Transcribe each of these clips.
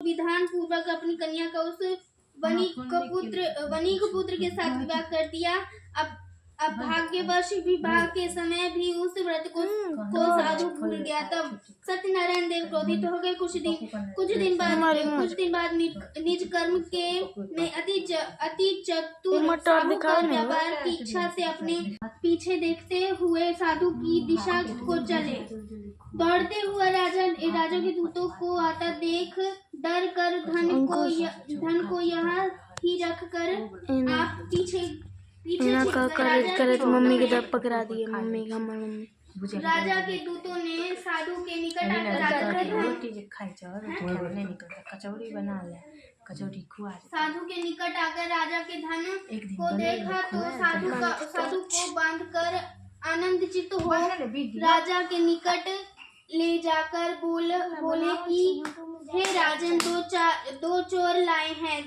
विधान पूर्वक अपनी कन्या का उस वणिक पुत्र के साथ विवाह कर दिया। अब भाग्यवश विवाह के समय भी उस व्रत को साधु भूल गया। तब सत्यनारायण देव क्रोधित हो गए। कुछ दिन बाद निज कर्म के में अति चतुर व्यापार की इच्छा से अपने पीछे देखते हुए साधु की दिशा को चले। दौड़ते हुए राजा के दूतों को आता देख डर कर धन को यहाँ ही रख कर आप पीछे मम्मी की तरफ पकड़ा दिए। मम्मी राजा के दूतों ने साधु के निकट कचौड़ी बना ले, कचौड़ी खुआ। साधु के निकट आकर राजा के धन को देखा तो साधु को बांधकर आनंदचित हो राजा के निकट ले जाकर बोले कि हे राजन, दो चोर लाए हैं,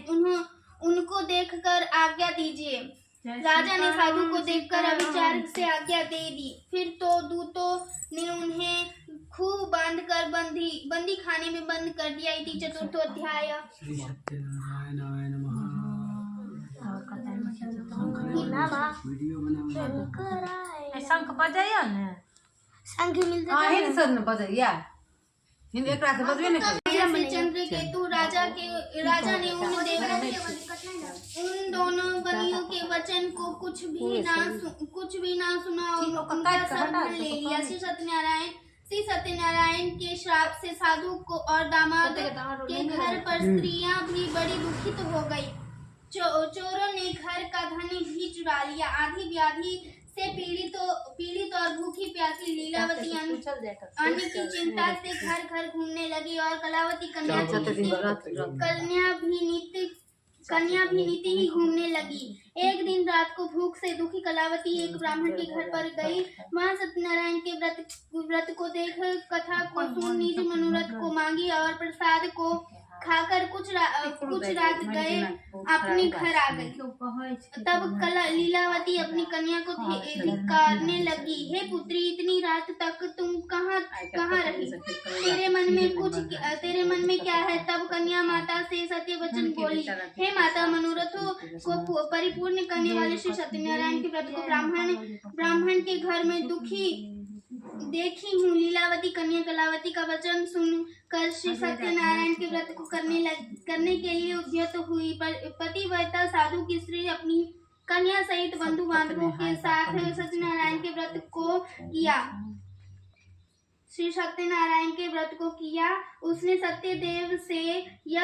उनको देखकर आज्ञा दीजिए। राजा ने साधु को देखकर अविचार से आज्ञा दे दी। फिर तो दूतों ने उन्हें खूब बांधकर बंदी खाने में बंद कर दिया। इति चतुर्थोध्याय। शंख बजाया ने, शंख मिलता है हिंद सद में बजाया, हिंद एक रात बजबे नहीं कर। चंद्रकेतु राजा ने उन दोनों बलियों के वचन को कुछ भी ना सुना और उनका सब ले लिया। श्री सत्यनारायण के श्राप से साधु को और दामाद के घर पर स्त्रियां भी बड़ी दुखित हो गई। चोरों ने घर का धन भी चुरा लिया। आधी व्याधि से पीड़ित और भूखी प्यासी लीलावती अन्न की चिंता से घर घर घूमने लगी और कलावती कन्या भी नीति ही घूमने लगी। एक दिन रात को भूख से दुखी कलावती एक ब्राह्मण के घर पर गई। वहां सत्यनारायण के व्रत को देख कथा को सुन निज मनोरथ को मांगी और प्रसाद को खाकर कुछ रात गए अपने घर आ गई। तब लीलावती अपनी कन्या को धिक्कारने लगी। हे पुत्री, इतनी रात तक तुम कहाँ रही? तेरे मन में क्या है? तब कन्या माता से सत्य वचन बोली। हे माता, मनोरथों को परिपूर्ण करने वाले श्री सत्यनारायण के व्रत को ब्राह्मण के घर में दुखी देखी हूँ। लीलावती कन्या कलावती का वचन सुनकर श्री सत्यनारायण के व्रत को करने के लिए उद्यत हुई। पतिव्रता साधु की स्त्री अपनी कन्या सहित बंधु बांधवों के साथ सत्यनारायण के व्रत को किया। श्री सत्यनारायण के व्रत को किया। उसने सत्यदेव से